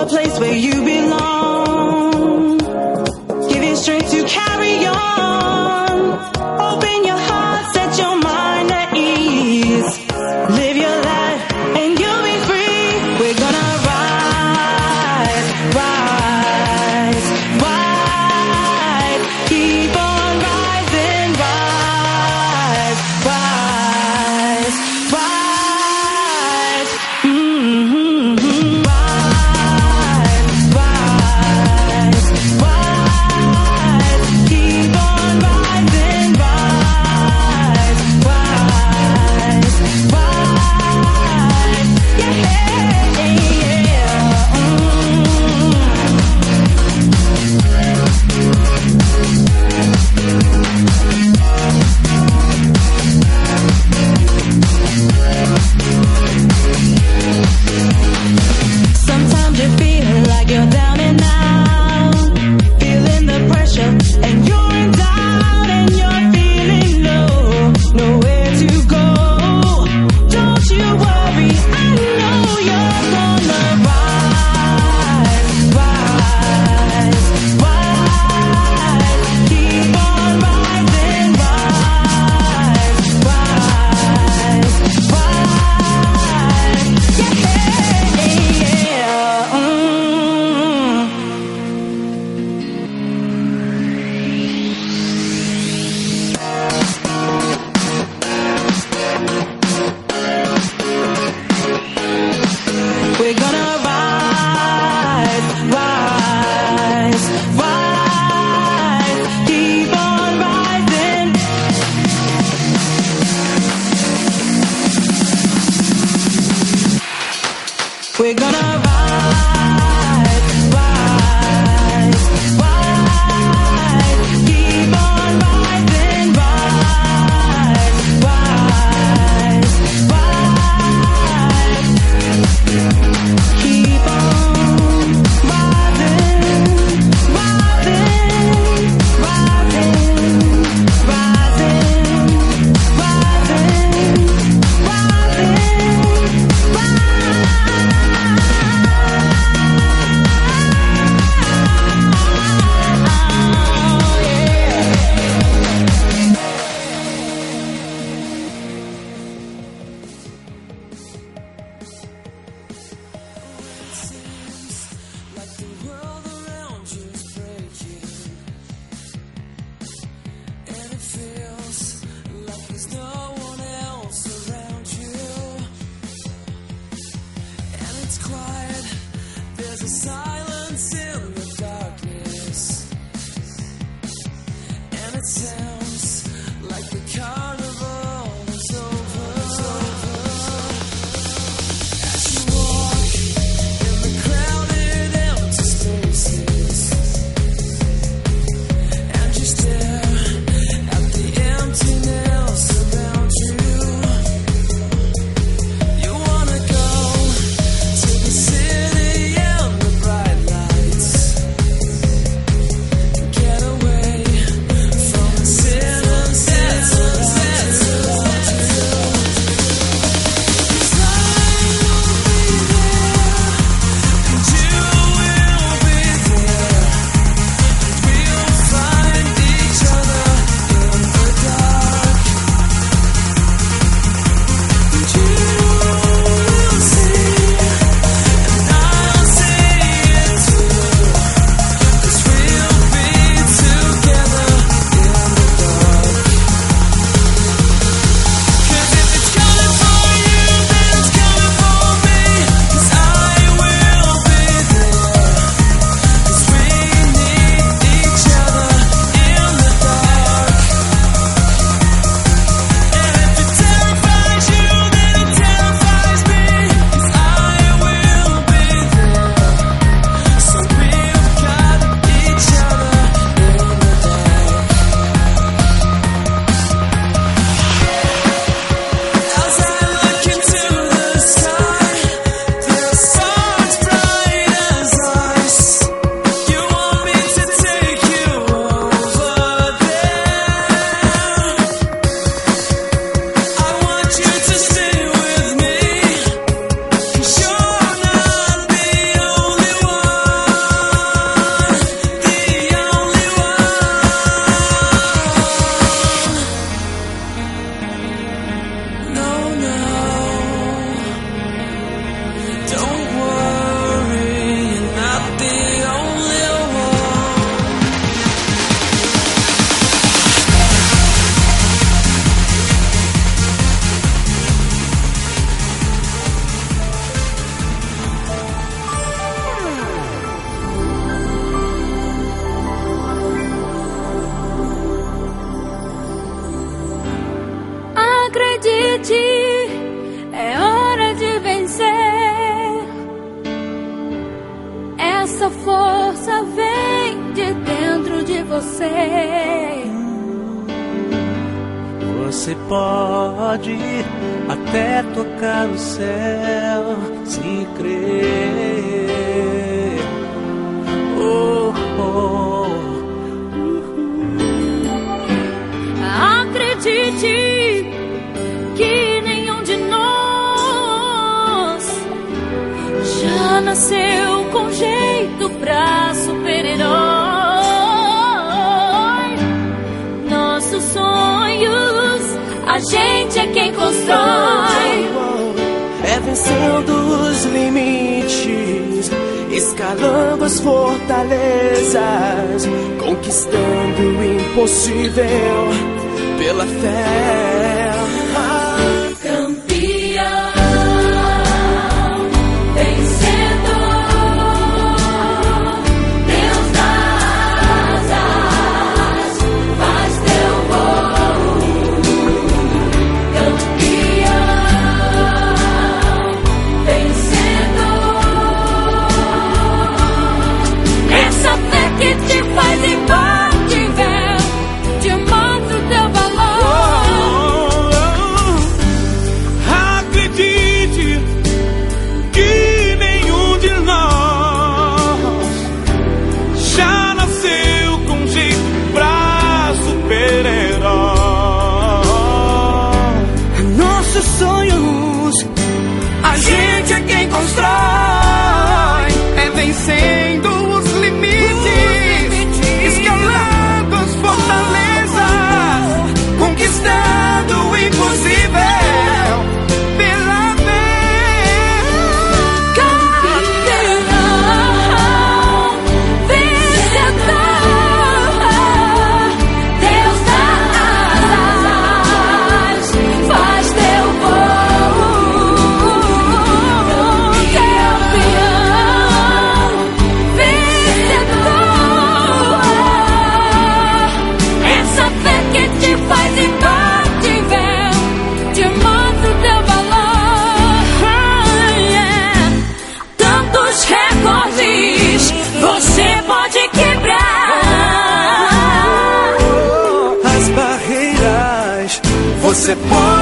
a place where you belong. Give you strength to carry on. Open your heart, set your mind at ease. Live your life and you'll be free. We're gonna rise, rise, rise. Keep on rising, rise, rise, rise. Mm-hmm. Rise, rise, rise. Keep on rising, rise, rise, rise. Yeah, yeah. Sometimes you feel like you're down and out, feeling the pressure, and you're in doubt, and you're feeling low, nowhere to go. Don't you worry, I know you're gonna rise, rise, rise. Keep on rising, rise, rise, rise. Yeah, yeah. We're gonna rise, rise, rise. Keep on rising. We're gonna rise, rise, rise. Keep on rising, rise, rise, rise. Keep on rising, rising, rising, rising, You wanna go to the city and the bright essa força vem de dentro de você. Você pode até tocar o céu se crer. Oh, oh. Acredite que nenhum de nós já nasceu com jeito pra super-herói. Nossos sonhos, a gente é quem constrói. É vencendo os limites, escalando as fortalezas, conquistando o impossível pela fé. Campeão, vencedor, Deus das asas, faz teu voo. Campeão, vencedor, essa fé que te faz imbatível, te mostra o teu valor. Acredite que nenhum de nós já nasceu com jeito pra super-herói. Nossos sonhos, a gente é quem constrói. É vencendo os limites, escalando as fortalezas, conquistando o impossível pela fé. Campeão, vencedor, Deus das asas, faz teu voo. Campeão, vencedor, essa fé que te faz imbatível, te mostra o teu valor. Tantos recordes você pode quebrar. As barreiras você pode